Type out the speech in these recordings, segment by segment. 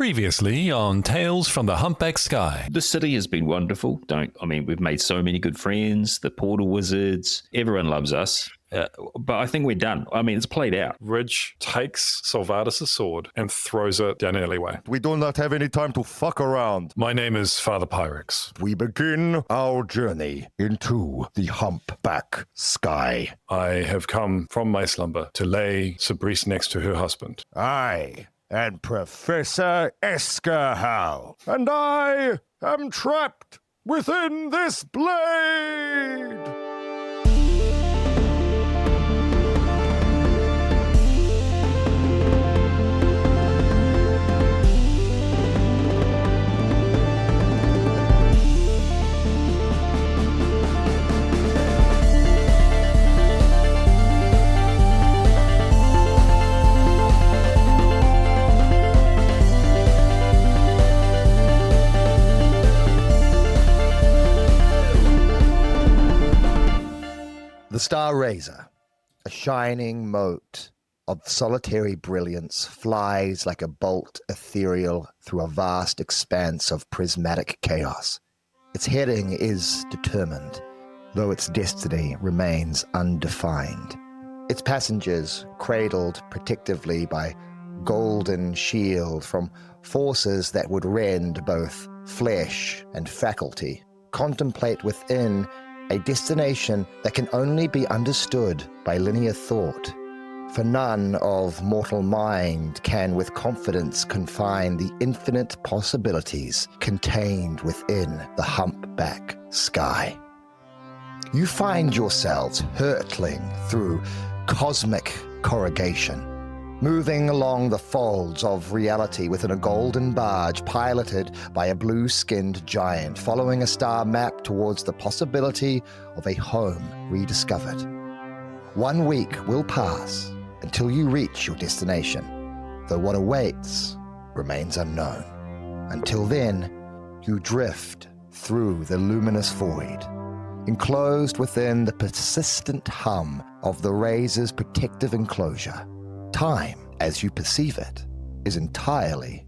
Previously on Tales from the Humpback Sky. The city has been wonderful. We've made so many good friends, the portal wizards, everyone loves us. But I think we're done. It's played out. Ridge takes Salvadus' sword and throws it down the alleyway. We do not have any time to fuck around. My name is Father Pyrex. We begin our journey into the Humpback Sky. I have come from my slumber to lay Sabrice next to her husband. I am Professor Eskerhal, and I am trapped within this blade. The Star Razor, a shining mote of solitary brilliance, flies like a bolt ethereal through a vast expanse of prismatic chaos. Its heading is determined, though its destiny remains undefined. Its passengers, cradled protectively by golden shield from forces that would rend both flesh and faculty, contemplate within a destination that can only be understood by linear thought. For none of mortal mind can with confidence confine the infinite possibilities contained within the Humpback Sky. You find yourselves hurtling through cosmic corrugation, moving along the folds of reality within a golden barge piloted by a blue-skinned giant, following a star map towards the possibility of a home rediscovered. 1 week will pass until you reach your destination, though what awaits remains unknown. Until then, you drift through the luminous void, enclosed within the persistent hum of the Razor's protective enclosure. Time, as you perceive it, is entirely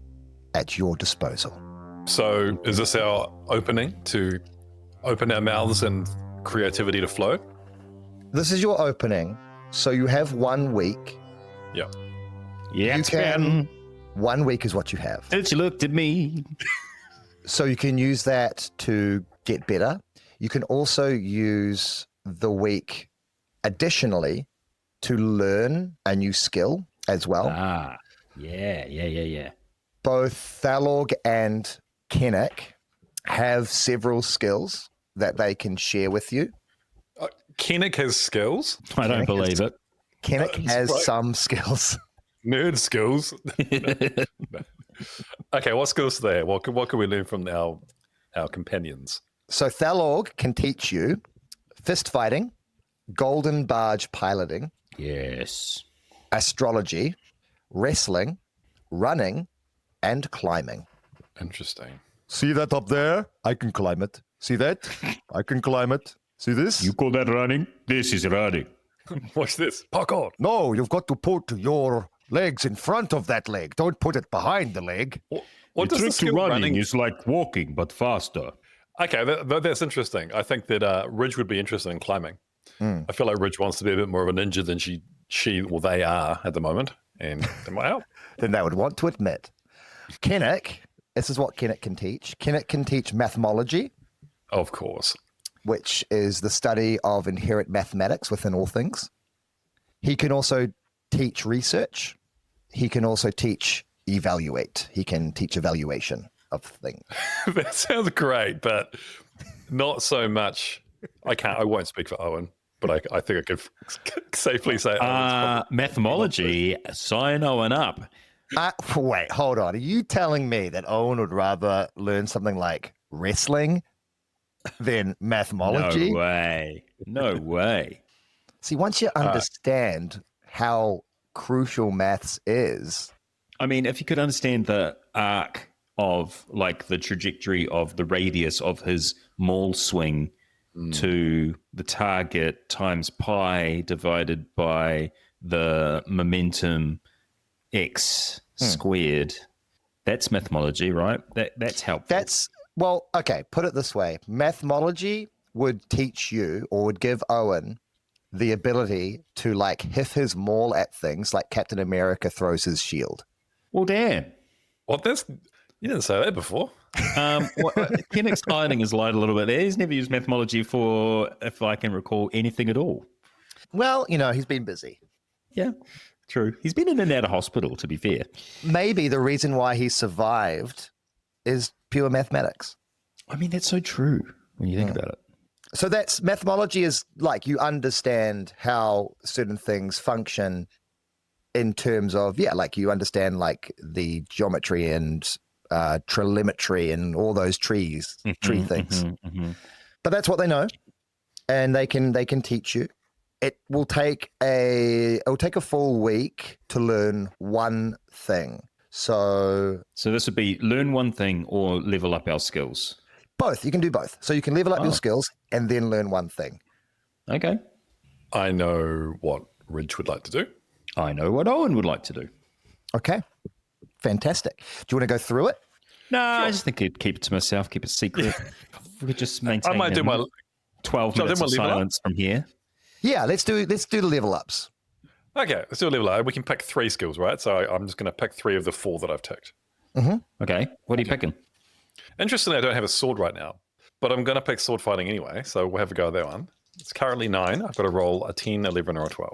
at your disposal. So is this our opening to open our mouths and creativity to flow? This is your opening, so you have 1 week. Yeah. Yeah, You can. 1 week is what you have. Since you looked at me. So you can use that to get better. You can also use the week additionally to learn a new skill as well. Yeah. Both Thalorg and Kennick have several skills that they can share with you. Kennick has skills. I don't believe it. Kennick has right. some skills. Nerd skills. Okay, what skills are there? What can we learn from our companions? So Thalorg can teach you fist fighting, golden barge piloting, Yes. astrology, wrestling, running, and climbing. Interesting. See that up there? I can climb it. See that? I can climb it. See this? You call that running? This is running. Watch this. Parkour. No, you've got to put your legs in front of that leg. Don't put it behind the leg. What does the skill running is like walking, but faster. Okay, that's interesting. I think that Ridge would be interested in climbing. I feel like Ridge wants to be a bit more of a ninja than they are at the moment. And am I out? Then they would want to admit. Kennick, this is what Kennick can teach. Kennick can teach mathemology, Of course. which is the study of inherent mathematics within all things. He can also teach research. He can also teach evaluate. He can teach evaluation of things. That sounds great, but not so much. I won't speak for Owen, but I think I could safely say Owen's probably Mathemology, sign Owen up. Wait, hold on. Are you telling me that Owen would rather learn something like wrestling than mathemology? No way. See, once you understand how crucial maths is. If you could understand the arc of like the trajectory of the radius of his maul swing to the target times pi divided by the momentum x squared, That's mythology, right? That's helpful. Well, okay, put it this way. Mathemology would teach you or would give Owen the ability to like hiff his maul at things like Captain America throws his shield. Well, damn. What? You didn't say that before. Kennick's hiding his light a little bit there. He's never used mathemology for, if I can recall, anything at all. Well, he's been busy. Yeah, true. He's been in and out of hospital, to be fair. Maybe the reason why he survived is pure mathematics. I mean, that's so true when you think about it. So that's mathemology is like you understand how certain things function in terms of, like you understand like the geometry and trigonometry and all those tree things. But that's what they know, and they can teach you. It will take a full week to learn one thing. So this would be learn one thing or level up our skills. Both. You can do both. So you can level up your skills and then learn one thing. Okay. I know what Ridge would like to do. I know what Owen would like to do. Okay. Fantastic. Do you want to go through it? No, I just think I'd keep it to myself, keep it secret. We could just maintain I might do my 12 minutes of silence from here. Yeah, let's do the level ups. Okay, let's do a level up. We can pick 3 skills, right? So I'm just going to pick 3 of the 4 that I've ticked. Okay. What are you picking? Interestingly, I don't have a sword right now, but I'm going to pick sword fighting anyway, so we'll have a go at that one. It's currently 9. I've got to roll a 10, 11, or a 12.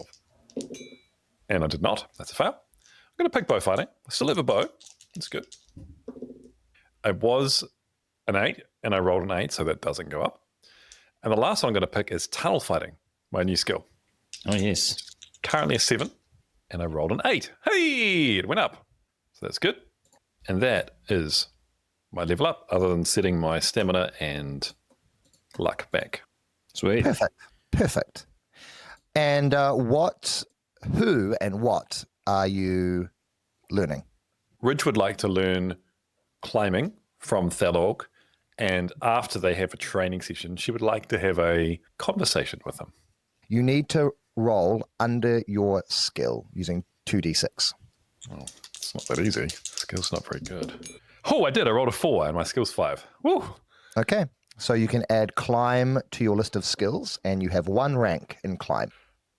And I did not. That's a fail. I'm going to pick bow fighting. I still have a bow. That's good. I was an 8, and I rolled an 8, so that doesn't go up. And the last one I'm going to pick is tunnel fighting, my new skill. Oh, yes. Currently a 7, and I rolled an 8. Hey, it went up. So that's good. And that is my level up, other than setting my stamina and luck back. Sweet. Perfect. And who and what are you learning? Ridge would like to learn climbing from Thalorg, and after they have a training session, she would like to have a conversation with him. You need to roll under your skill using 2d6. Oh, it's not that easy. Skill's not very good. Oh, I did. I rolled a 4 and my skill's 5. Woo! Okay. So you can add climb to your list of skills, and you have 1 rank in climb.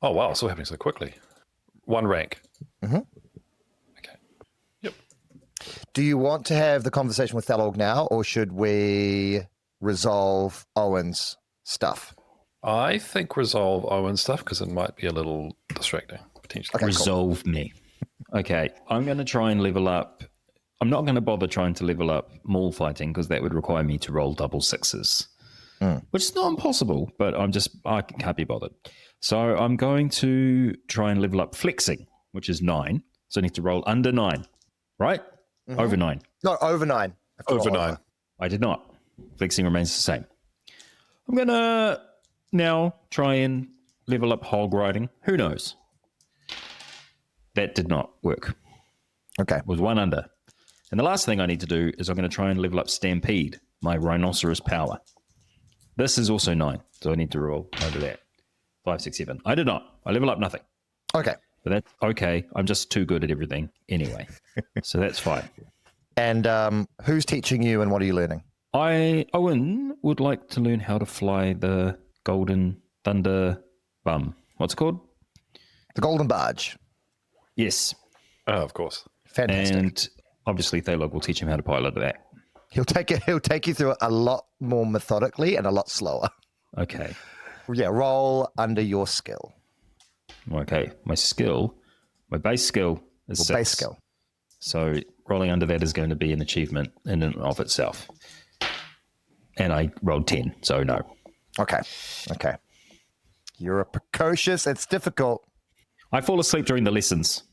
Oh, wow. It's all happening so quickly. 1 rank. Okay. Yep. Do you want to have the conversation with Thalorg now, or should we resolve Owen's stuff? I think resolve Owen stuff because it might be a little distracting, potentially. Okay, Resolve me. Okay. I'm going to try and level up. I'm not going to bother trying to level up maul fighting because that would require me to roll double 6s, which is not impossible, but I can't be bothered. So I'm going to try and level up flexing, which is 9. So I need to roll under 9, right? Over 9. No, over 9. Over 9. I did not. Flexing remains the same. I'm going to now try and level up hog riding. Who knows? That did not work. Okay. It was 1 under. And the last thing I need to do is I'm going to try and level up Stampede, my rhinoceros power. This is also 9, so I need to roll over that. 5, 6, 7. I did not. I level up nothing. Okay. But that's okay. I'm just too good at everything anyway. So that's fine. And who's teaching you and what are you learning? Owen would like to learn how to fly the Golden Thunder Bum. What's it called? The Golden Barge. Yes. Oh, of course. Fantastic. And obviously Thalorg will teach him how to pilot that. He'll take you through it a lot more methodically and a lot slower. Okay. Yeah, roll under your skill. Okay. My base skill is 6. Base skill. So rolling under that is going to be an achievement in and of itself. And I rolled 10, so no. Okay. You're a precocious. It's difficult. I fall asleep during the lessons.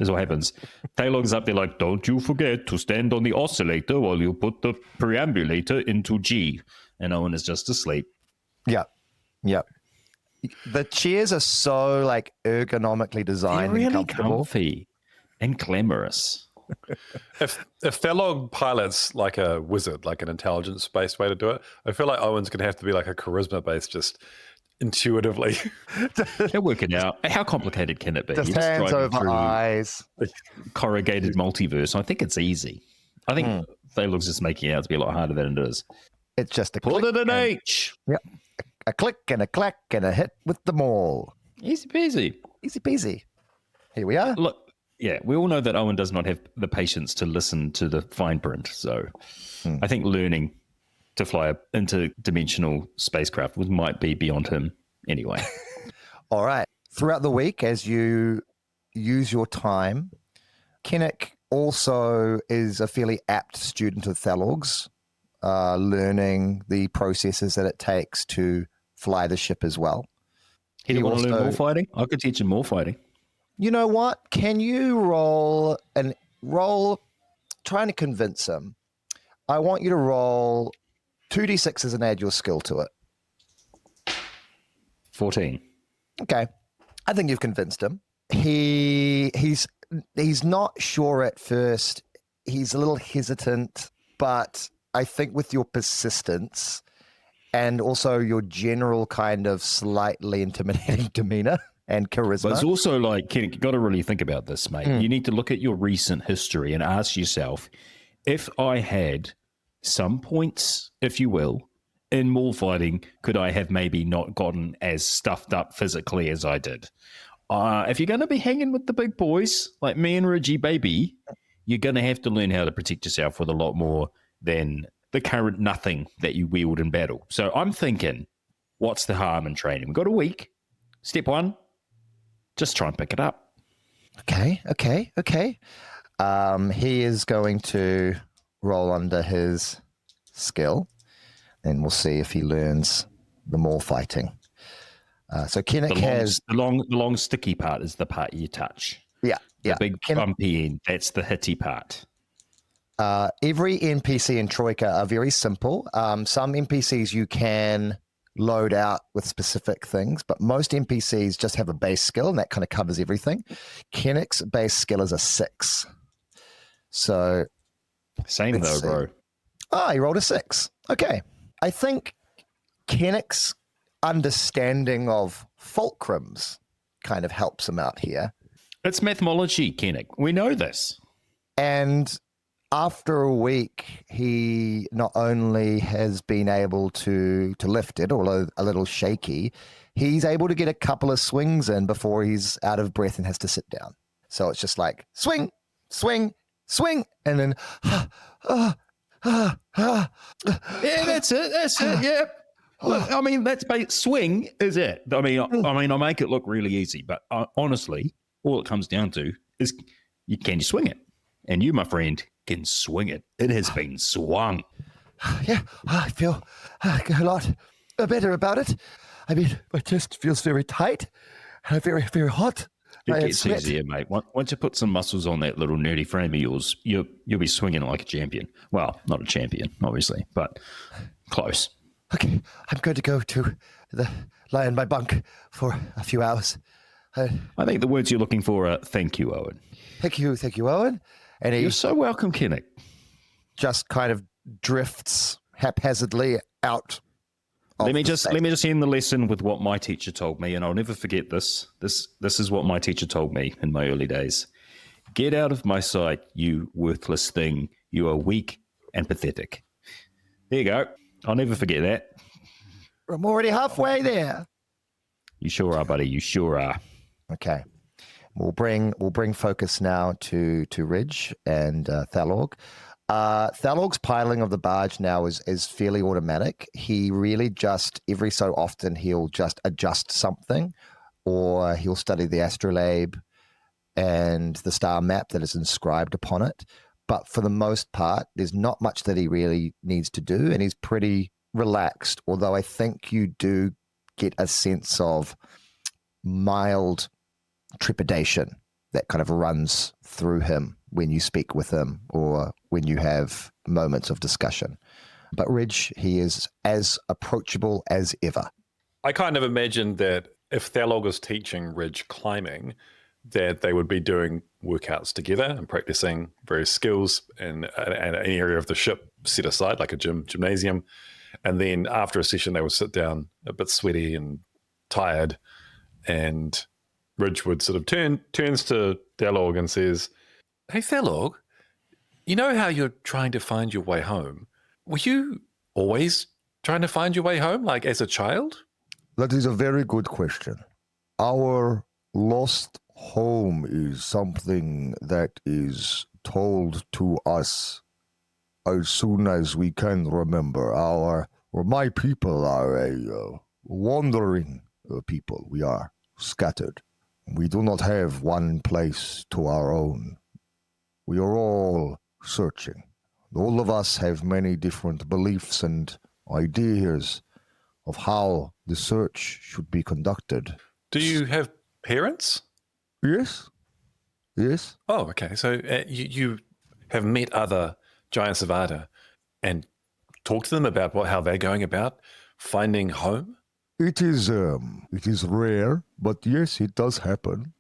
Is what happens. Thalorg's up there like, don't you forget to stand on the oscillator while you put the perambulator into G. And Owen is just asleep. Yeah. The chairs are so like ergonomically designed. They're really and comfortable. comfy and glamorous. If Thalorg pilots like a wizard, like an intelligence-based way to do it, I feel like Owen's going to have to be like a charisma-based, just intuitively. They'll work it out. How complicated can it be? Just You're hands driving over through eyes. corrugated multiverse. I think it's easy. I think Thalorg's just making it out to be a lot harder than it is. It's just a Put click it an and- H. Yep. A click and a clack and a hit with the maul. Easy peasy. Easy peasy. Here we are. Look, yeah, we all know that Owen does not have the patience to listen to the fine print. So I think learning to fly an interdimensional spacecraft might be beyond him anyway. All right. Throughout the week, as you use your time, Kennick also is a fairly apt student of Thalorg's, learning the processes that it takes to fly the ship as well. He didn't want to learn more fighting? I could teach him more fighting. You know what? Can you roll trying to convince him? I want you to roll 2d6s and add your skill to it. 14. Okay. I think you've convinced him. He's not sure at first. He's a little hesitant, but I think with your persistence and also your general kind of slightly intimidating demeanor and charisma. But it's also like, Kennick, you got to really think about this, mate. You need to look at your recent history and ask yourself, if I had some points, if you will, in maul fighting, could I have maybe not gotten as stuffed up physically as I did? If you're going to be hanging with the big boys, like me and Reggie, baby, you're going to have to learn how to protect yourself with a lot more than the current nothing that you wield in battle. So I'm thinking, what's the harm in training? We've got a week. Step one, just try and pick it up. Okay. He is going to roll under his skill, and we'll see if he learns the maul fighting. So Kennick has the long sticky part is the part you touch. The big bumpy end. That's the hitty part. Every NPC in Troika are very simple. Some NPCs you can load out with specific things, but most NPCs just have a base skill, and that kind of covers everything. Kennick's base skill is a 6. So same though, bro. He rolled a 6. Okay. I think Kennick's understanding of fulcrums kind of helps him out here. It's mathemology, Kennick. We know this. And after a week, he not only has been able to lift it, although a little shaky, he's able to get a couple of swings in before he's out of breath and has to sit down. So it's just like swing, swing, swing, and then Yeah, that's it. Yeah. Look, I mean, swing is it. I mean, I make it look really easy, but honestly, all it comes down to is can you swing it? And you, my friend, can swing it. It has been swung. Yeah, I feel a lot better about it. I mean, my chest feels very tight and very, very hot. It gets easier, mate. Once you put some muscles on that little nerdy frame of yours, you'll be swinging like a champion. Well, not a champion, obviously, but close. Okay, I'm going to go to lie in my bunk for a few hours. I think the words you're looking for are thank you, Owen. Thank you, Owen. And he You're so welcome, Kennick. just kind of drifts haphazardly out. Let me just end the lesson with what my teacher told me, and I'll never forget this. This is what my teacher told me in my early days. Get out of my sight, you worthless thing. You are weak and pathetic. There you go. I'll never forget that. I'm already halfway there. You sure are, buddy. You sure are. Okay. We'll bring focus now to Ridge and Thalorg. Thalorg's piloting of the barge now is fairly automatic. He really just every so often he'll just adjust something, or he'll study the astrolabe and the star map that is inscribed upon it. But for the most part, there's not much that he really needs to do, and he's pretty relaxed. Although I think you do get a sense of mild trepidation that kind of runs through him when you speak with him or when you have moments of discussion. But Ridge, he is as approachable as ever. I kind of imagined that if Thalorg was teaching Ridge climbing, that they would be doing workouts together and practicing various skills in an area of the ship set aside, like a gymnasium. And then after a session, they would sit down a bit sweaty and tired, and Ridge would sort of turns to Thalorg and says, "Hey, Thalorg, You know how you're trying to find your way home? Were you always trying to find your way home, like as a child? That is a very good question. Our lost home is something that is told to us as soon as we can remember. My people are a wandering people. We are scattered. We do not have one place to our own. We are all searching. All of us have many different beliefs and ideas of how the search should be conducted. Do you have parents? Yes. Yes. Oh, okay. So you have met other Giants of Arda and talked to them about how they're going about finding home? It is rare, but yes, it does happen.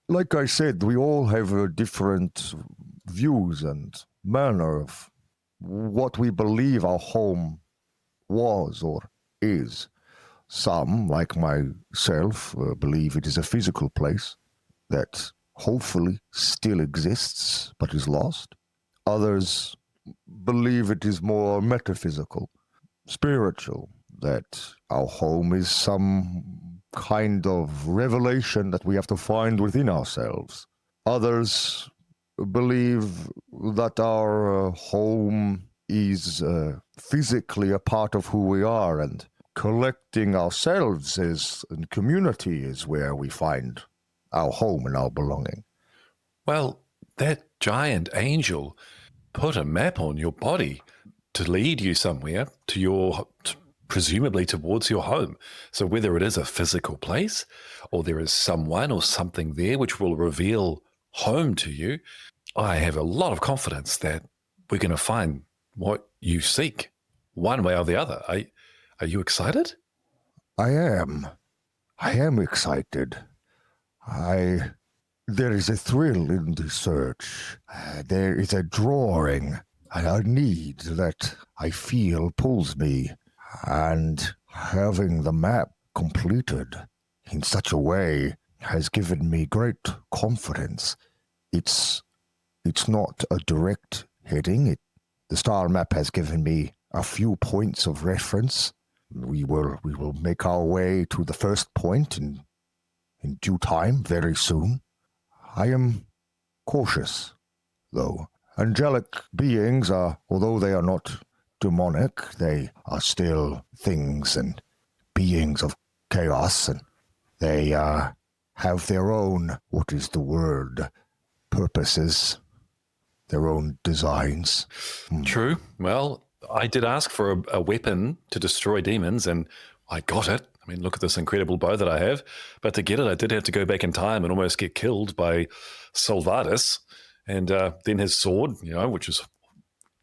Like I said, we all have different views and manner of what we believe our home was or is. Some, like myself, believe it is a physical place that hopefully still exists but is lost. Others believe it is more metaphysical, spiritual, that our home is some kind of revelation that we have to find within ourselves. Others believe that our home is physically a part of who we are, and collecting ourselves and community is where we find our home and our belonging. Well, that giant angel put a map on your body to lead you somewhere presumably towards your home. So whether it is a physical place or there is someone or something there which will reveal home to you, I have a lot of confidence that we're going to find what you seek one way or the other. Are you excited? I am excited. There is a thrill in the search. There is a drawing and a need that I feel pulls me. And having the map completed in such a way has given me great confidence. It's not a direct heading. The star map has given me a few points of reference. We will make our way to the first point in due time, very soon. I am cautious, though. Angelic beings although they are not demonic, they are still things and beings of chaos, and they have their own, what is the word, purposes, their own designs. True. Well, I did ask for a weapon to destroy demons, and I got it. I mean, look at this incredible bow that I have. But to get it, I did have to go back in time and almost get killed by Solvadus. And then his sword, which was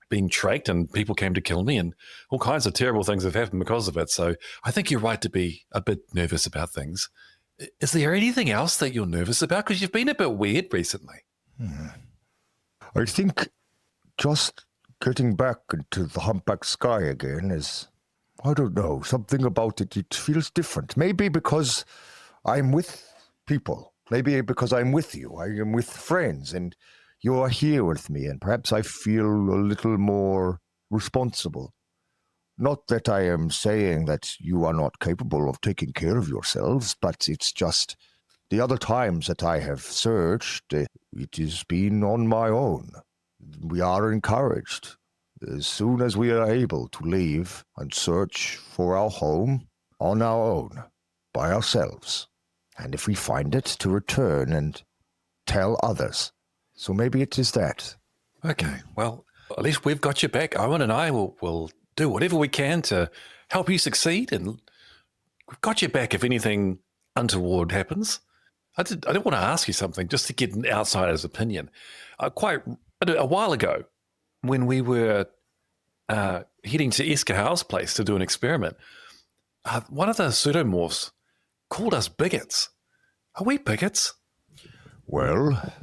being tracked, and people came to kill me, and all kinds of terrible things have happened because of it. So I think you're right to be a bit nervous about things. Is there anything else that you're nervous about? Because you've been a bit weird recently. I think just getting back into the Humpback Sky again is, I don't know, something about it. It feels different. Maybe because I'm with people. Maybe because I'm with you. I am with friends, and you are here with me, and perhaps I feel a little more responsible. Not that I am saying that you are not capable of taking care of yourselves, but it's just the other times that I have searched, it has been on my own. We are encouraged, as soon as we are able, to leave and search for our home on our own, by ourselves. And if we find it, to return and tell others. So maybe it is that. Okay, well, at least we've got your back. Owen and I will do whatever we can to help you succeed, and we've got your back if anything untoward happens. I did want to ask you something, just to get an outsider's opinion. Quite a while ago, when we were heading to Eskahau's place to do an experiment, one of the pseudomorphs called us bigots. Are we bigots? Well,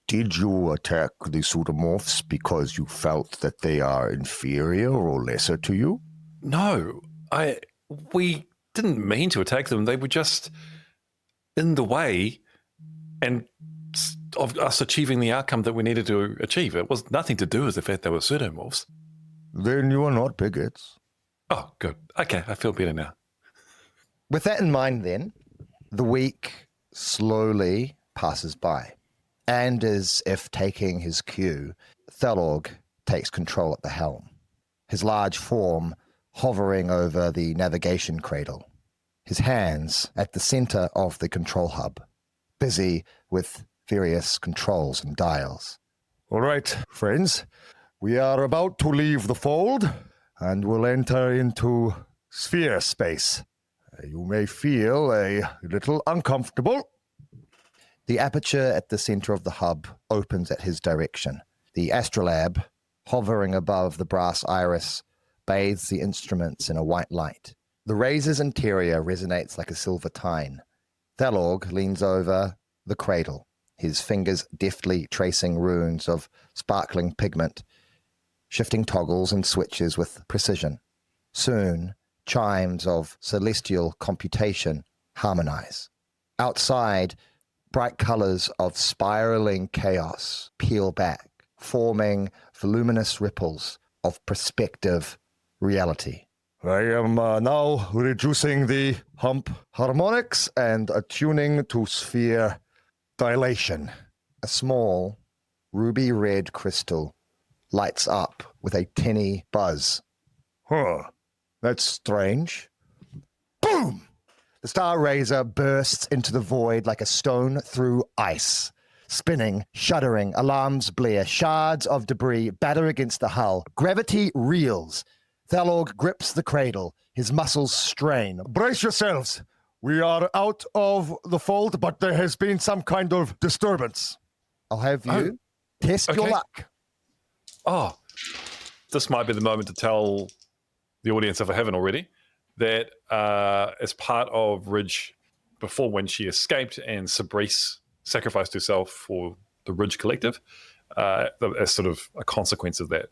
did you attack the pseudomorphs because you felt that they are inferior or lesser to you? No, we didn't mean to attack them. They were just in the way and of us achieving the outcome that we needed to achieve. It was nothing to do with the fact they were pseudomorphs. Then you are not bigots. Oh, good. Okay, I feel better now. With that in mind, then, the week slowly passes by. And as if taking his cue, Thalorg takes control at the helm, his large form hovering over the navigation cradle, his hands at the center of the control hub, busy with various controls and dials. All right, friends, we are about to leave the fold and will enter into sphere space. You may feel a little uncomfortable. The aperture at the center of the hub opens at his direction. The astrolabe, hovering above the brass iris, bathes the instruments in a white light. The razor's interior resonates like a silver tine. Thalorg leans over the cradle, his fingers deftly tracing runes of sparkling pigment, shifting toggles and switches with precision. Soon, chimes of celestial computation harmonize. Outside, bright colors of spiraling chaos peel back, forming voluminous ripples of perspective reality. I am now reducing the hump harmonics and attuning to sphere dilation. A small ruby red crystal lights up with a tinny buzz. Huh, that's strange. Boom! The star razor bursts into the void like a stone through ice. Spinning, shuddering, alarms blare, shards of debris batter against the hull. Gravity reels. Thalorg grips the cradle, his muscles strain. Brace yourselves. We are out of the fold, but there has been some kind of disturbance. I'll have you test your luck. Oh, this might be the moment to tell the audience, if I haven't already, that as part of Ridge, before when she escaped and Sabrice sacrificed herself for the Ridge Collective, as sort of a consequence of that,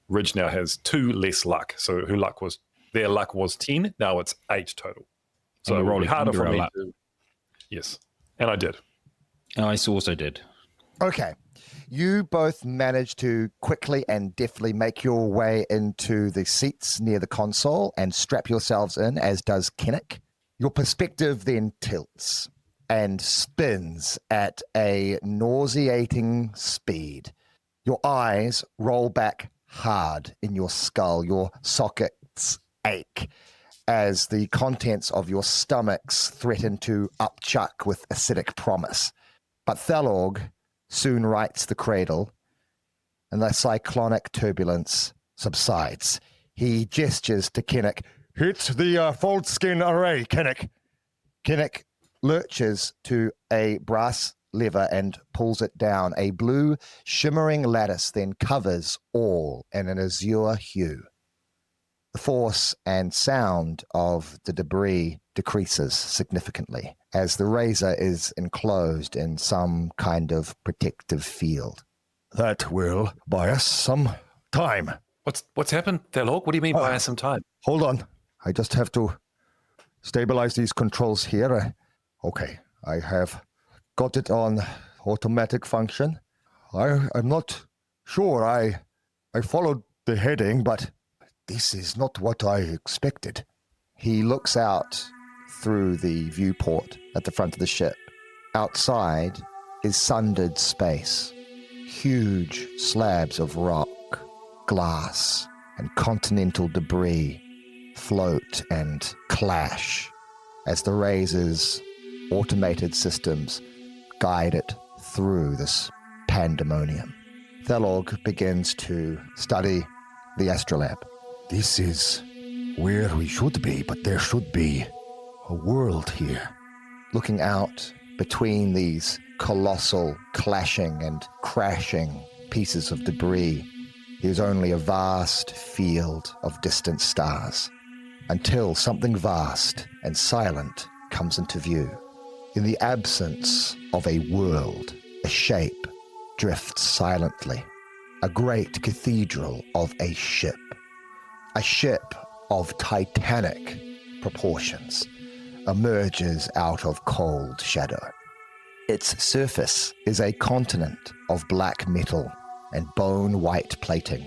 Ridge now has 2 less luck. So their luck was 10, now it's 8 total. So it will be harder for me to... Yes, and I did. I also did. Okay. You both managed to quickly and deftly make your way into the seats near the console and strap yourselves in, as does Kennick. Your perspective then tilts and spins at a nauseating speed. Your eyes roll back hard in your skull. Your sockets ache as the contents of your stomachs threaten to upchuck with acidic promise. But Thalorg soon rights the cradle, and the cyclonic turbulence subsides. He gestures to Kennick. Hit the fold skin array, Kennick. Kennick lurches to a brass lever and pulls it down. A blue, shimmering lattice then covers all in an azure hue. The force and sound of the debris decreases significantly as the razor is enclosed in some kind of protective field. That will buy us some time. What's happened, Thalorg? What do you mean buy us some time? Hold on. I just have to stabilize these controls here. Okay, I have got it on automatic function. I'm not sure I followed the heading, but this is not what I expected. He looks out through the viewport at the front of the ship. Outside is sundered space. Huge slabs of rock, glass, and continental debris float and clash as the razor's automated systems guide it through this pandemonium. Thalorg begins to study the astrolabe. This is where we should be, but there should be a world here. Looking out between these colossal clashing and crashing pieces of debris, there's only a vast field of distant stars, until something vast and silent comes into view. In the absence of a world, a shape drifts silently, a great cathedral of a ship of titanic proportions, emerges out of cold shadow. Its surface is a continent of black metal and bone-white plating.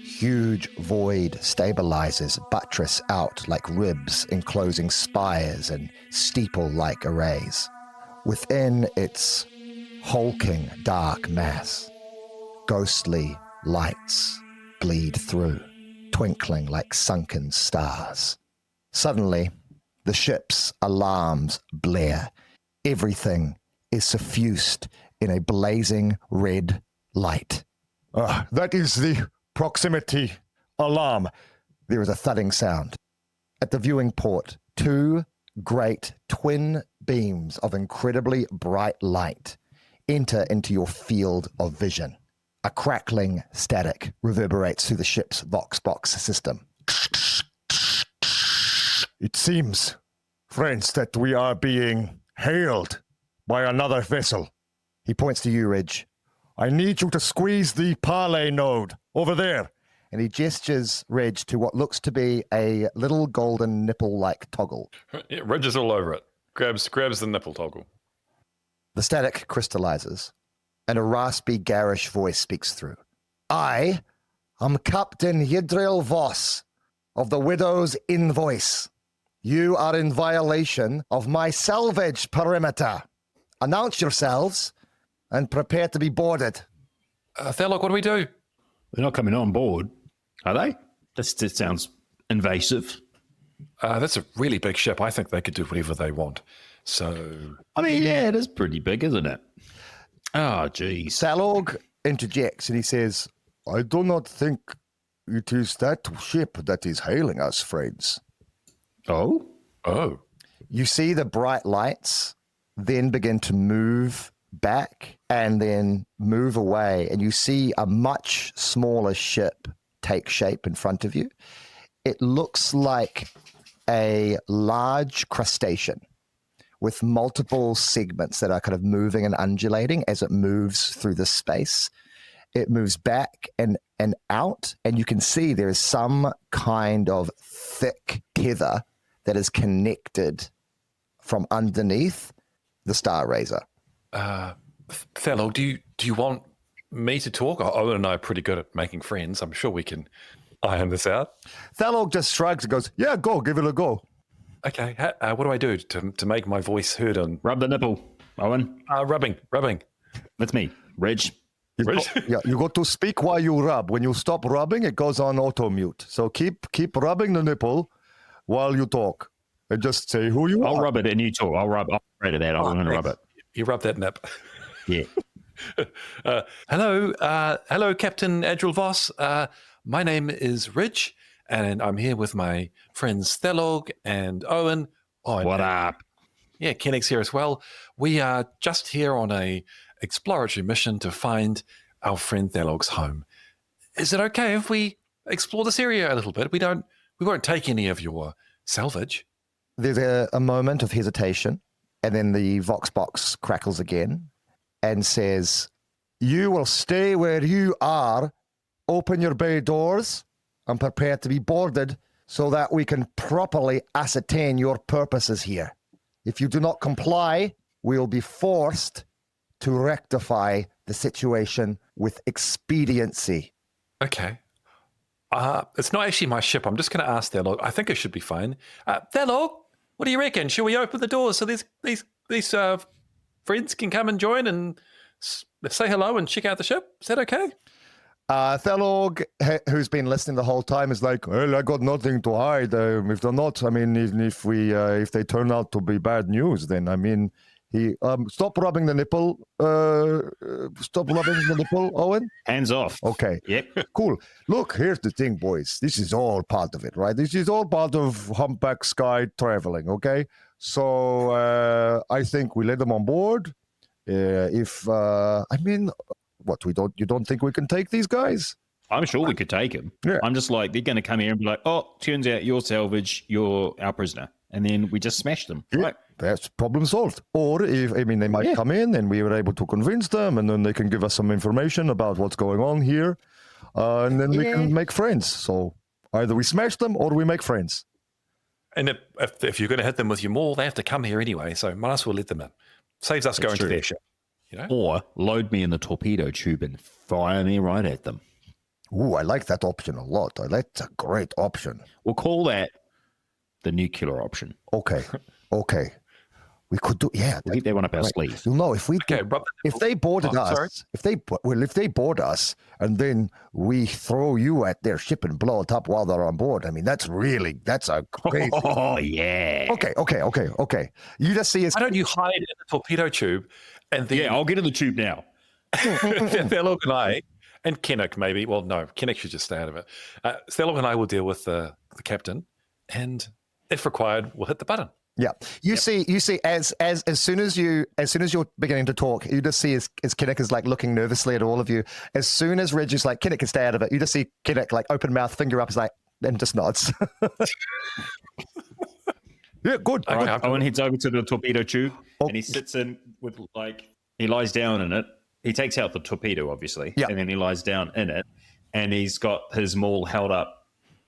Huge void stabilizers buttress out like ribs enclosing spires and steeple-like arrays. Within its hulking dark mass, ghostly lights bleed through, twinkling like sunken stars. Suddenly, the ship's alarms blare. Everything is suffused in a blazing red light. That is the proximity alarm. There is a thudding sound. At the viewing port, two great twin beams of incredibly bright light enter into your field of vision. A crackling static reverberates through the ship's Voxbox system. It seems, friends, that we are being hailed by another vessel. He points to you, Ridge. I need you to squeeze the parlay node over there. And he gestures Ridge to what looks to be a little golden nipple-like toggle. Yeah, Ridge is all over it. Grabs the nipple toggle. The static crystallizes, and a raspy, garish voice speaks through. I am Captain Yidril Voss of the Widow's Invoice. You are in violation of my salvage perimeter. Announce yourselves and prepare to be boarded. Thalorg, what do we do? They're not coming on board, are they? That sounds invasive. That's a really big ship. I think they could do whatever they want. So, I mean, yeah, it is pretty big, isn't it? Oh, geez. Thalorg interjects and he says, I do not think it is that ship that is hailing us, friends. Oh? You see the bright lights then begin to move back and then move away, and you see a much smaller ship take shape in front of you. It looks like a large crustacean with multiple segments that are kind of moving and undulating as it moves through the space. It moves back and out, and you can see there is some kind of thick tether that is connected from underneath the Star Razor. Thalorg, do you want me to talk? Owen and I are pretty good at making friends. I'm sure we can iron this out. Thalorg just shrugs and goes, yeah, go, give it a go. Okay, what do I do to make my voice heard on... Rub the nipple, Owen. Rubbing. That's me, Ridge. You got to speak while you rub. When you stop rubbing, it goes on auto mute. So keep rubbing the nipple while you talk. And just say who you are. I'll rub it and you talk. I'll read it out. I'm going to rub it. You rub that nip. Yeah. Hello, Captain Andrew Voss. My name is Ridge, and I'm here with my friends Thalorg and Owen. What up? Yeah, Kennick's here as well. We are just here on a exploratory mission to find our friend Thalorg's home. Is it okay if we explore this area a little bit? We won't take any of your salvage. There's a moment of hesitation, and then the Vox box crackles again and says, you will stay where you are, open your bay doors, and prepare to be boarded so that we can properly ascertain your purposes here. If you do not comply, we will be forced to rectify the situation with expediency. Okay. It's not actually my ship. I'm just going to ask Thalorg. I think it should be fine. Thalorg, what do you reckon? Should we open the doors so these friends can come and join and say hello and check out the ship? Is that okay? Thalorg, who's been listening the whole time, is like, well, I got nothing to hide. If they're not, I mean, if they turn out to be bad news, then, I mean, stop rubbing the nipple. Stop rubbing the nipple, Owen. Hands off. Okay. Yep. Cool. Look, here's the thing, boys. This is all part of it, right? This is all part of Humpback Sky traveling, okay? So I think we let them on board. You don't think we can take these guys? I'm sure we could take him. Yeah. I'm just like, they're going to come here and be like, oh, turns out you're salvage, you're our prisoner. And then we just smash them. Yeah, right. That's problem solved. Or, they might come in and we were able to convince them, and then they can give us some information about what's going on here. And then we can make friends. So either we smash them or we make friends. And if you're going to hit them with your maul, they have to come here anyway, so might as well let them in. Saves us going true. to their ship. You know? Or load me in the torpedo tube and fire me right at them. Ooh, I like that option a lot. That's a great option. We'll call that the nuclear option. Okay. We could do, We'll keep that one up our sleeve. You know, if we if they boarded us, sorry. if they board us and then we throw you at their ship and blow it up while they're on board, I mean, that's a crazy. Oh, yeah. Okay. You just see us. Why don't you hide in the torpedo tube and then Yeah, I'll get in the tube now. Thalorg and I, and Kennick maybe. Well, no, Kennick should just stay out of it. Thalorg and I will deal with the captain, and if required, we'll hit the button. Yeah, you see, as soon as you're beginning to talk, you just see as Kennick is like looking nervously at all of you. As soon as Reg is like, Kennick can stay out of it, you just see Kennick like open mouth, finger up, is like, and just nods. Yeah, good. Okay, Owen heads over to the torpedo tube and he sits in with he lies down in it. He takes out the torpedo, obviously, and then he lies down in it, and he's got his maul held up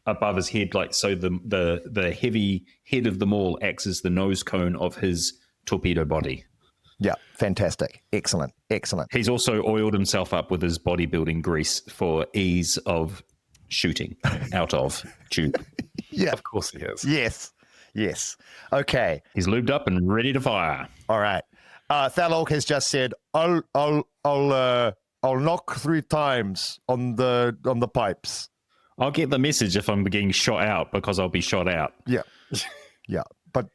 above his head, like so the heavy head of the maul acts as the nose cone of his torpedo body. Yeah, fantastic. Excellent. He's also oiled himself up with his bodybuilding grease for ease of shooting out of tube. Yeah, Of course he is. Yes. Okay. He's lubed up and ready to fire. All right. Thalorg has just said, I'll knock 3 times on the pipes. I'll get the message if I'm getting shot out because I'll be shot out. Yeah. But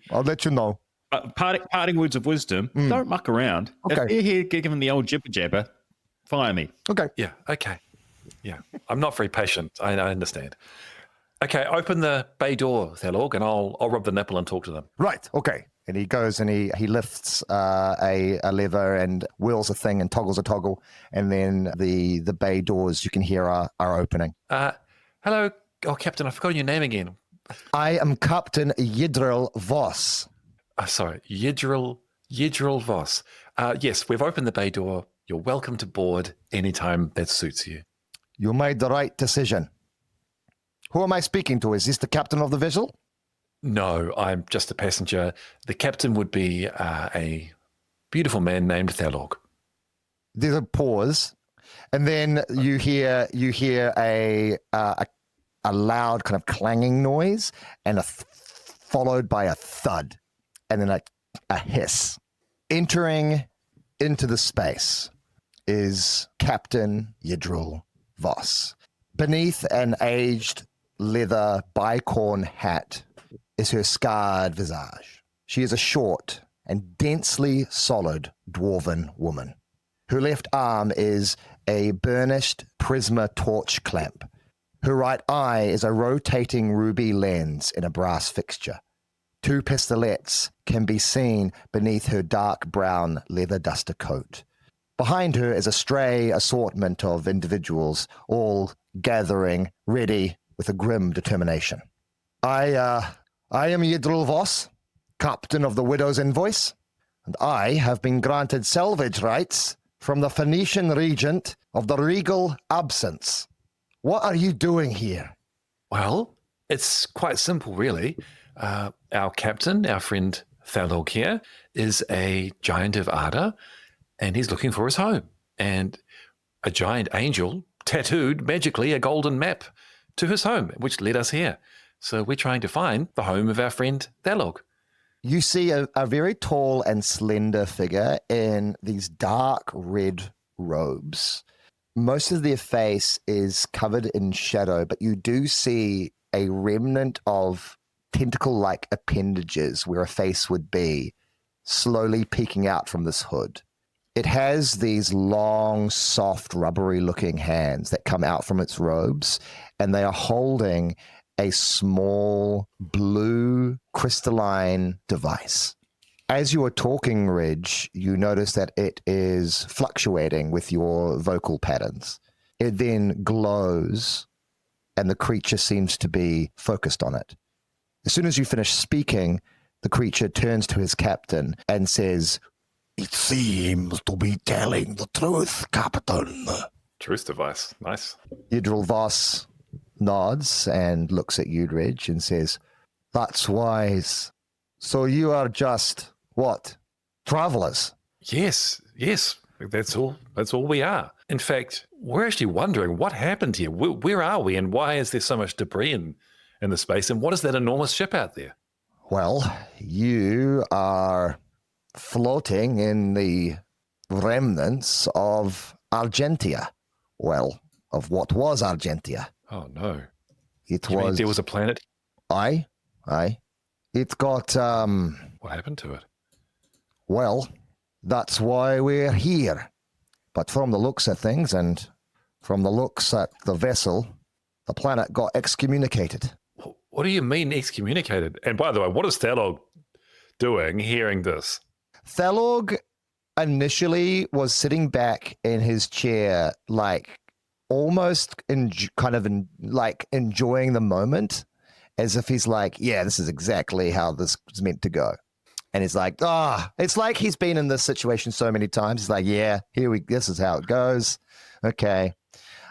I'll let you know. Parting words of wisdom: don't muck around. Okay. If you're here giving the old jibber jabber, fire me. Okay. Yeah. Okay. Yeah. I'm not very patient. I understand. Okay. Open the bay door, Thalorg, and I'll rub the nipple and talk to them. Right. Okay. And he goes and he lifts a lever and whirls a thing and toggles a toggle, and then the bay doors you can hear are opening. Hello, Captain. I've forgotten your name again. I am Captain Yidril Voss. Sorry, Yidril Voss. Yes, we've opened the bay door. You're welcome to board anytime that suits you. You made the right decision. Who am I speaking to? Is this the captain of the vessel? No, I'm just a passenger. The captain would be a beautiful man named Thalorg. There's a pause, and then you hear a loud kind of clanging noise, and followed by a thud, and then a hiss. Entering into the space is Captain Yidril Voss. Beneath an aged leather bicorn hat is her scarred visage. She is a short and densely solid dwarven woman. Her left arm is a burnished prisma torch clamp. Her right eye is a rotating ruby lens in a brass fixture. 2 pistolets can be seen beneath her dark brown leather duster coat. Behind her is a stray assortment of individuals, all gathering, ready with a grim determination. I am Yidril Voss, captain of the Widow's Invoice, and I have been granted salvage rights from the Phoenician regent of the Regal Absence. What are you doing here? Well, it's quite simple, really. Our captain, our friend Thalorg here, is a giant of Arda, and he's looking for his home. And a giant angel tattooed magically a golden map to his home, which led us here. So we're trying to find the home of our friend Thalorg. You see a very tall and slender figure in these dark red robes. Most of their face is covered in shadow, but you do see a remnant of tentacle-like appendages where a face would be, slowly peeking out from this hood. It has these long, soft, rubbery-looking hands that come out from its robes, and they are holding a small blue crystalline device. As you are talking, Reg, you notice that it is fluctuating with your vocal patterns. It then glows, and the creature seems to be focused on it. As soon as you finish speaking, the creature turns to his captain and says, "It seems to be telling the truth, Captain." Truth device. Nice. Yidril Voss nods and looks at you, Reg, and says, "That's wise. So you are just, what, travelers. Yes. That's all we are. In fact, we're actually wondering what happened here. Where are we, and why is there so much debris in the space, and what is that enormous ship out there? Well, you are floating in the remnants of Argentia. Well, of what was Argentia. Oh, no. It You mean was... there was a planet? Aye. It got, What happened to it? well, that's why we're here. But from the looks of things and from the looks at the vessel, the planet got excommunicated. What do you mean excommunicated? And by the way, what is Thalorg doing hearing this? Thalorg initially was sitting back in his chair, like almost enjoying the moment, as if he's like, yeah, this is exactly how this was meant to go. And he's like, it's like he's been in this situation so many times. He's like, yeah, this is how it goes. Okay.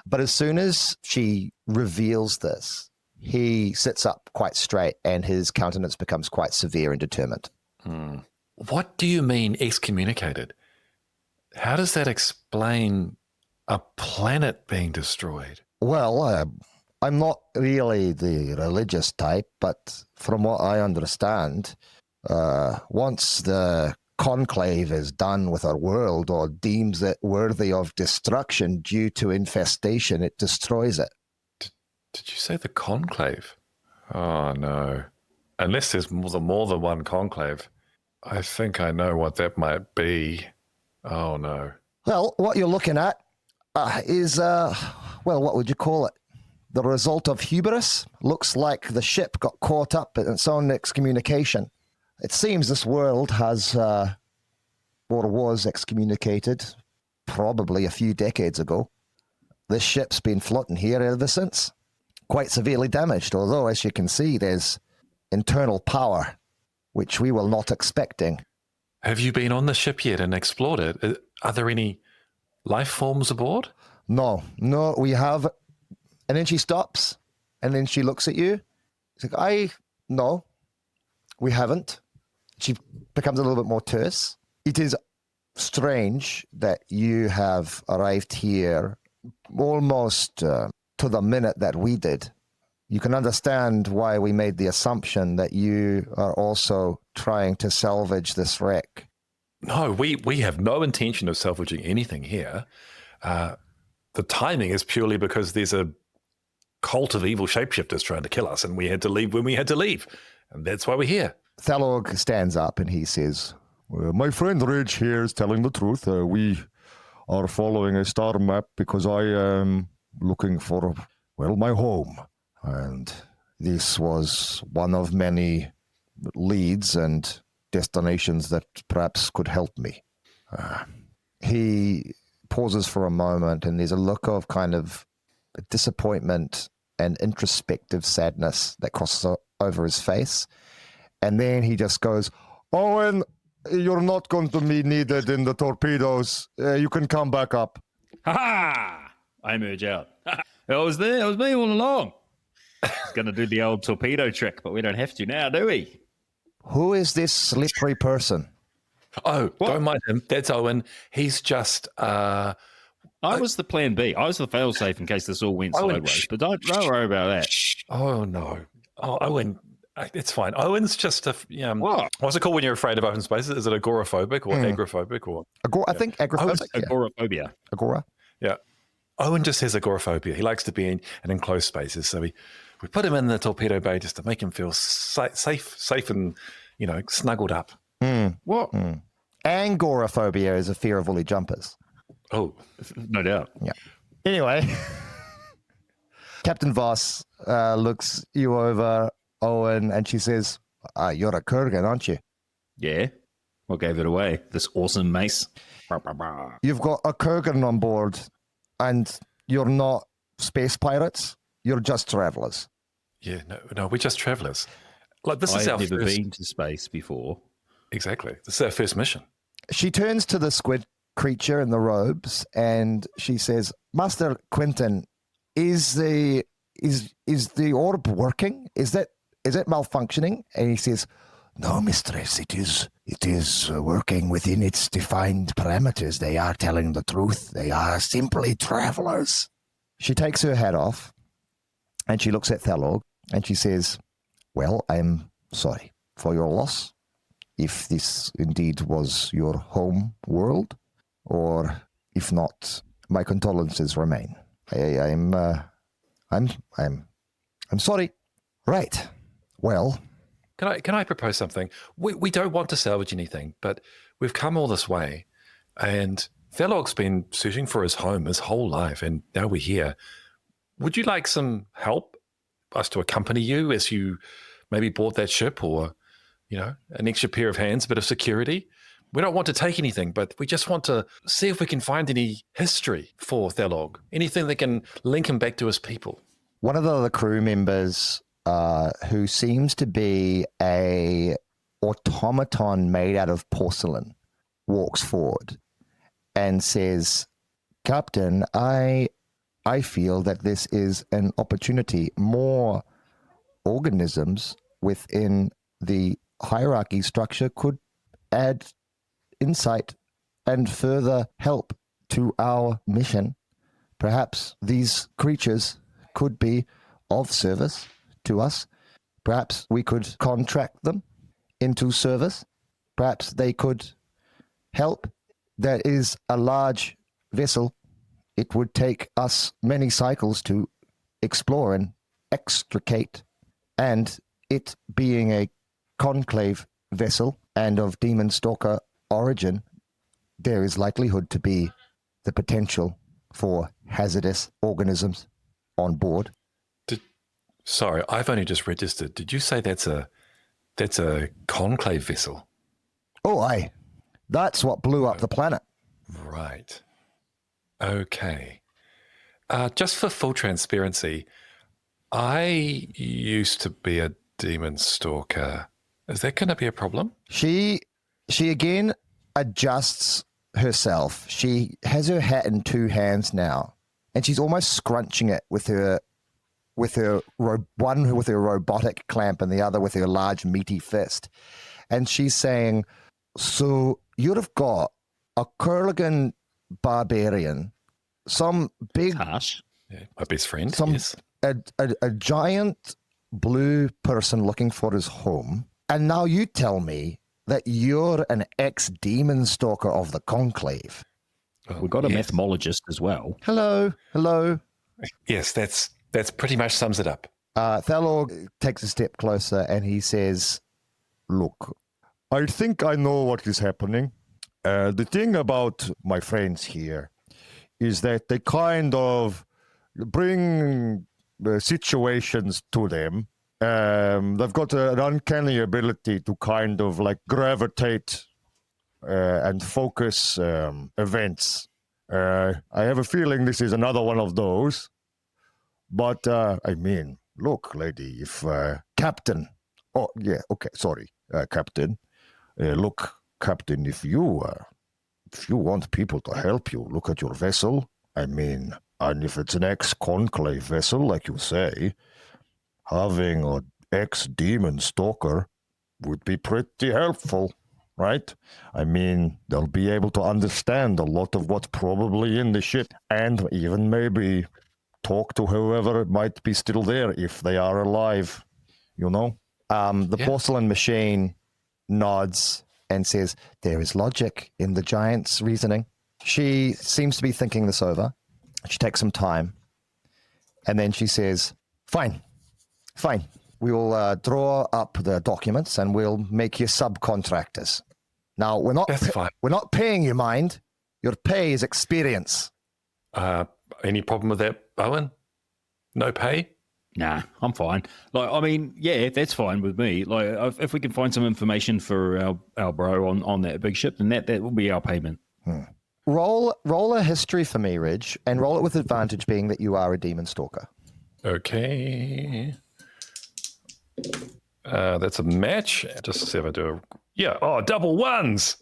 But as soon as she reveals this, he sits up quite straight and his countenance becomes quite severe and determined. What do you mean excommunicated? How does that explain a planet being destroyed? Well, I'm not really the religious type, but from what I understand, once the conclave is done with our world or deems it worthy of destruction due to infestation, it destroys it. Did you say the conclave? Oh, no. Unless there's more than one conclave. I think I know what that might be. Oh, no. Well, what you're looking at is, what would you call it? The result of hubris. Looks like the ship got caught up in its own excommunication. It seems this world has, or was excommunicated, probably a few decades ago. This ship's been floating here ever since. Quite severely damaged, although, as you can see, there's internal power, which we were not expecting. Have you been on the ship yet and explored it? Are there any life forms aboard? No, we have. And then she stops, and then she looks at you. She's like, no, we haven't. She becomes a little bit more terse. It is strange that you have arrived here almost to the minute that we did. You can understand why we made the assumption that you are also trying to salvage this wreck. No, we have no intention of salvaging anything here. The timing is purely because there's a cult of evil shapeshifters trying to kill us, and we had to leave when we had to leave. And that's why we're here. Thalorg stands up and he says, my friend Ridge here is telling the truth. We are following a star map because I am looking for, my home. And this was one of many leads and destinations that perhaps could help me. He pauses for a moment, and there's a look of kind of disappointment and introspective sadness that crosses over his face. And then he just goes, Owen, you're not going to be needed in the torpedoes. You can come back up. Ha! I emerge out. It was there. It was me all along. I was going to do the old torpedo trick, but we don't have to now, do we? Who is this slippery person? Oh, don't mind him. That's Owen. He's just... I was the plan B. I was the failsafe in case this all went sideways. But don't worry about that. Oh, no. Oh, Owen... It's fine. Owen's just a... what's it called when you're afraid of open spaces? Is it agoraphobic or agoraphobic? Or I think agoraphobic. Agoraphobia. Agora? Yeah. Owen just has agoraphobia. He likes to be in enclosed spaces. So we put him in the torpedo bay just to make him feel safe and, snuggled up. What? Angoraphobia is a fear of woolly jumpers. Oh, no doubt. Yeah. Anyway, Captain Voss looks you over, Owen, and she says, you're a Kurgan, aren't you? Yeah. What gave it away? This awesome mace. You've got a Kurgan on board, and you're not space pirates. You're just travelers. Yeah, no, we're just travelers. Like this is our I've never first... been to space before. Exactly. This is our first mission. She turns to the squid creature in the robes, and she says, Master Quentin, is the orb working? Is it malfunctioning? And he says, No, mistress, it is working within its defined parameters. They are telling the truth. They are simply travelers. She takes her hat off and she looks at Thalorg and she says, well, I'm sorry for your loss, if this indeed was your home world, or if not, my condolences remain. I'm sorry. Right. Well, Can I propose something? We don't want to salvage anything, but we've come all this way, and Thalorg's been searching for his home his whole life, and now we're here. Would you like some help? Us to accompany you as you maybe board that ship, or, an extra pair of hands, a bit of security? We don't want to take anything, but we just want to see if we can find any history for Thalorg, anything that can link him back to his people. one of the other crew members, who seems to be a automaton made out of porcelain, walks forward and says, Captain, I feel that this is an opportunity. More organisms within the hierarchy structure could add insight and further help to our mission. Perhaps these creatures could be of service to us. Perhaps we could contract them into service. Perhaps they could help. There is a large vessel. It would take us many cycles to explore and extricate, and it being a conclave vessel and of demon stalker origin, there is likelihood to be the potential for hazardous organisms on board. Sorry, I've only just registered. Did you say that's a conclave vessel? Oh, aye. That's what blew up the planet. Right. Okay. Just for full transparency, I used to be a demon stalker. Is that going to be a problem? She again adjusts herself. She has her hat in two hands now, and she's almost scrunching it with her one with her robotic clamp and the other with her large meaty fist. And she's saying, so you've got a Kurgan barbarian, some big... Harsh. Yeah, my best friend, yes. A giant blue person looking for his home. And now you tell me that you're an ex-demon stalker of the Conclave. We've got a mathemologist as well. Hello. Yes, that's pretty much sums it up. Thalorg takes a step closer and he says, look, I think I know what is happening. The thing about my friends here is that they kind of bring situations to them. They've got an uncanny ability to kind of like gravitate and focus events. I have a feeling this is another one of those. But, I mean, look, lady, if Captain... Oh, yeah, okay, sorry, Captain. Look, Captain, if you want people to help you, look at your vessel. I mean, and if it's an ex-conclave vessel, like you say, having an ex-demon stalker would be pretty helpful, right? I mean, they'll be able to understand a lot of what's probably in the ship, and even maybe talk to whoever might be still there if they are alive, The porcelain machine nods and says, there is logic in the giant's reasoning. She seems to be thinking this over. She takes some time. And then she says, fine. We will draw up the documents and we'll make you subcontractors. Now, we're not paying you, mind. Your pay is experience. Any problem with that, Owen? No pay? Nah, I'm fine. That's fine with me. If we can find some information for our bro on that big ship, then that will be our payment. Roll a history for me, Ridge, and roll it with advantage, being that you are a demon stalker. Okay. That's a match. Just to see if I do double ones.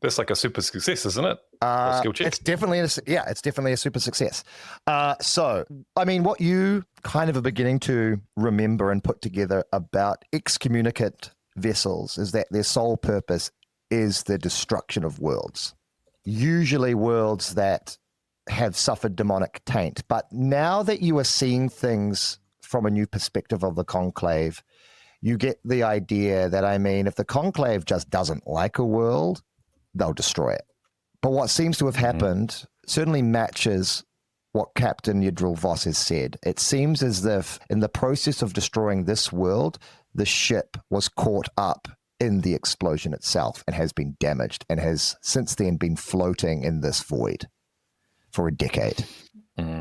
That's like a super success, isn't it? Skill check. It's definitely a super success. So, I mean, what you kind of are beginning to remember and put together about excommunicate vessels is that their sole purpose is the destruction of worlds, usually worlds that have suffered demonic taint. But now that you are seeing things from a new perspective of the Conclave, you get the idea that, I mean, if the Conclave just doesn't like a world, they'll destroy it. But what seems to have happened certainly matches what Captain Yidril Voss has said. It seems as if in the process of destroying this world, the ship was caught up in the explosion itself and has been damaged and has since then been floating in this void for a decade,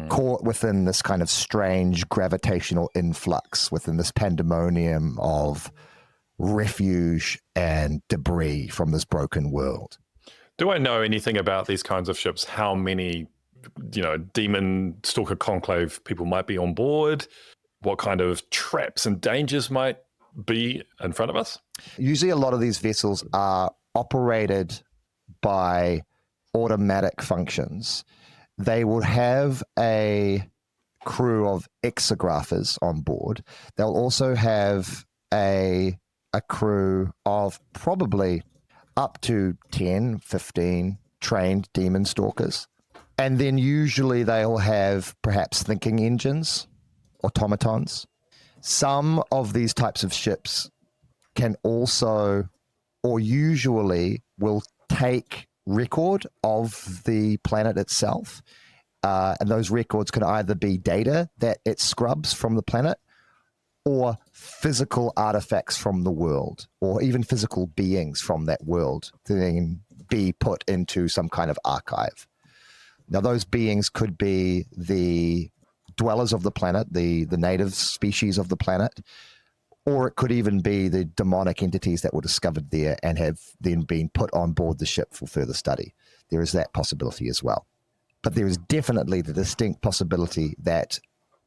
caught within this kind of strange gravitational influx, within this pandemonium of refuge and debris from this broken world. Do I know anything about these kinds of ships? How many, demon stalker conclave people might be on board? What kind of traps and dangers might be in front of us? Usually a lot of these vessels are operated by automatic functions. They will have a crew of exographers on board. They'll also have a crew of probably up to 10, 15 trained demon stalkers. And then usually they'll have perhaps thinking engines, automatons. Some of these types of ships can also, or usually will take record of the planet itself. And those records can either be data that it scrubs from the planet or physical artifacts from the world, or even physical beings from that world to then be put into some kind of archive. Now, those beings could be the dwellers of the planet, the native species of the planet, or it could even be the demonic entities that were discovered there and have then been put on board the ship for further study. There is that possibility as well. But there is definitely the distinct possibility that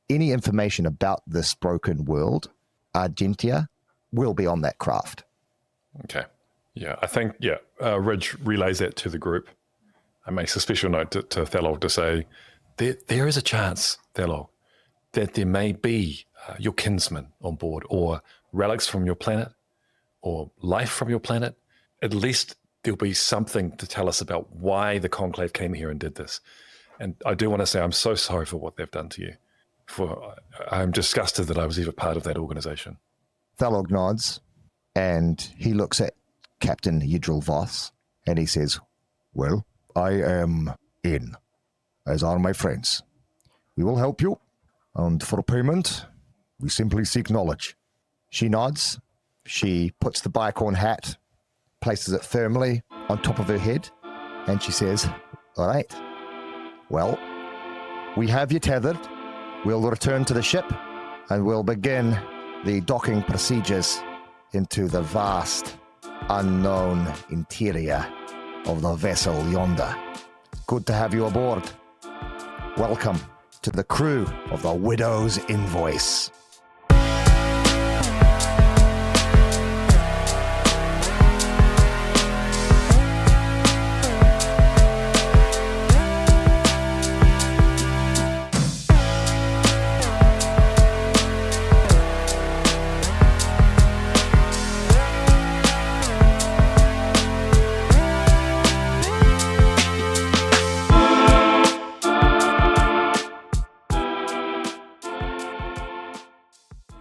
any information about this broken world, Argentia, will be on that craft. Okay. Yeah, I think, Ridge relays that to the group. I makes a special note to Thalorg to say, there is a chance, Thalorg, that there may be your kinsmen on board, or relics from your planet, or life from your planet. At least there'll be something to tell us about why the Conclave came here and did this. And I do want to say I'm so sorry for what they've done to you. I'm disgusted that I was ever part of that organization. Thalorg nods, and he looks at Captain Yidril Voss, and he says, well, I am in, as are my friends. We will help you, and for payment, we simply seek knowledge. She nods. She puts the bicorn hat, places it firmly on top of her head, and she says, all right, well, we have you tethered. We'll return to the ship, and we'll begin the docking procedures into the vast, unknown interior of the vessel yonder. Good to have you aboard. Welcome to the crew of the Widow's Invoice.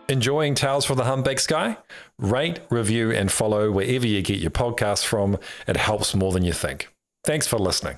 Enjoying Tales from the Humpback Sky? Rate, review, and follow wherever you get your podcasts from. It helps more than you think. Thanks for listening.